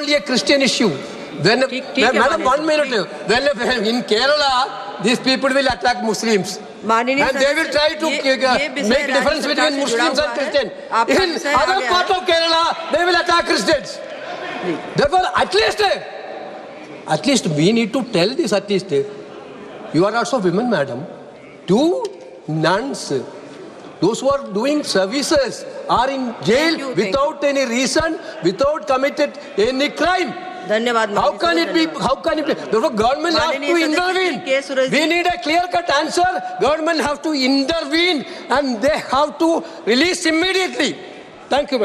only a Christian issue. When, madam, 1 minute. When in Kerala, these people will attack Muslims. And they will try to make difference between Muslims and Christians. In other part of Kerala, they will attack Christians. Therefore, at least we need to tell this. At least you are also women, madam. 2 nuns, those who are doing services, are in jail without any reason, without committed any crime. How can it be? Therefore, government has to intervene. We need a clear-cut answer. Government have to intervene and they have to release immediately. Thank you,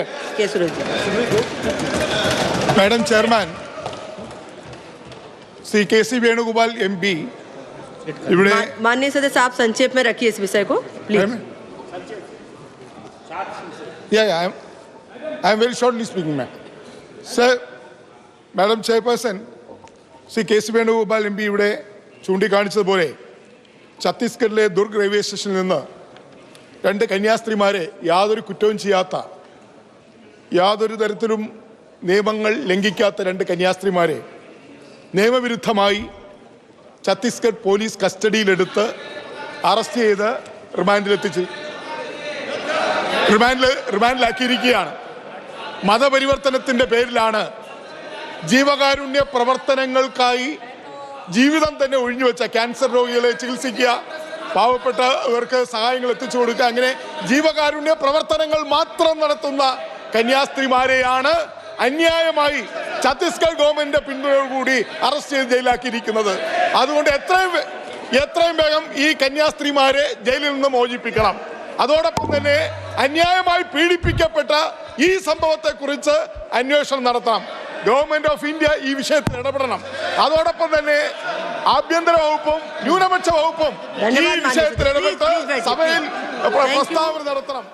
Madam Chairman, Shri KC Venugopal MP, माननीय सदस्य आप संक्षेप में रखिए इस विषय को please. Yeah, I am very shortly speaking, ma'am. Sir, Madam Chairperson, Shri KC Venugopal MP ഇവിടെ ചൂണ്ടിക്കാണിച്ചതുപോലെ ഛത്തീസ്ഗഡിലെ ദുർഗ് റെയിൽവേ സ്റ്റേഷനിൽ നിന്ന് 2 കന്യാസ്ത്രീമാരെ യാതൊരു കുറ്റവും ചെയ്യാത്ത, യാതൊരു തരത്തിലും നിയമങ്ങൾ ലംഘിക്കാത്ത 2 കന്യാസ്ത്രീമാരെ നിയമവിരുദ്ധമായി ഛത്തീസ്ഗഡ് പോലീസ് കസ്റ്റഡിയിലെടുത്ത് അറസ്റ്റ് ചെയ്ത് റിമാൻഡിലാക്കിയിരിക്കുകയാണ്. മതപരിവർത്തനത്തിൻ്റെ പേരിലാണ് ജീവകാരുണ്യ പ്രവർത്തനങ്ങൾക്കായി ജീവിതം തന്നെ ഒഴിഞ്ഞുവെച്ച ക്യാൻസർ രോഗികളെ ചികിത്സിക്കുക, പാവപ്പെട്ടവർക്ക് സഹായങ്ങൾ എത്തിച്ചു കൊടുക്കുക, അങ്ങനെ ജീവകാരുണ്യ പ്രവർത്തനങ്ങൾ മാത്രം നടത്തുന്ന കന്യാസ്ത്രീമാരെയാണ് അന്യായമായി ഛത്തീസ്ഗഡ് ഗവൺമെന്റിന്റെ പിന്തുണയോടുകൂടി അറസ്റ്റ് ചെയ്ത് ജയിലാക്കിയിരിക്കുന്നത്. അതുകൊണ്ട് എത്രയും വേഗം ഈ കന്യാസ്ത്രീമാരെ ജയിലിൽ നിന്ന് മോചിപ്പിക്കണം. അതോടൊപ്പം തന്നെ അന്യായമായി പീഡിപ്പിക്കപ്പെട്ട ഈ സംഭവത്തെക്കുറിച്ച് അന്വേഷണം നടത്തണം. ഗവൺമെന്റ് ഓഫ് ഇന്ത്യ ഈ വിഷയത്തിൽ ഇടപെടണം. അതോടൊപ്പം തന്നെ ആഭ്യന്തര വകുപ്പും ന്യൂനപക്ഷ വകുപ്പും ഈ വിഷയത്തിൽ ഇടപെട്ട് സഭയിൽ പ്രസ്താവന നടത്തണം.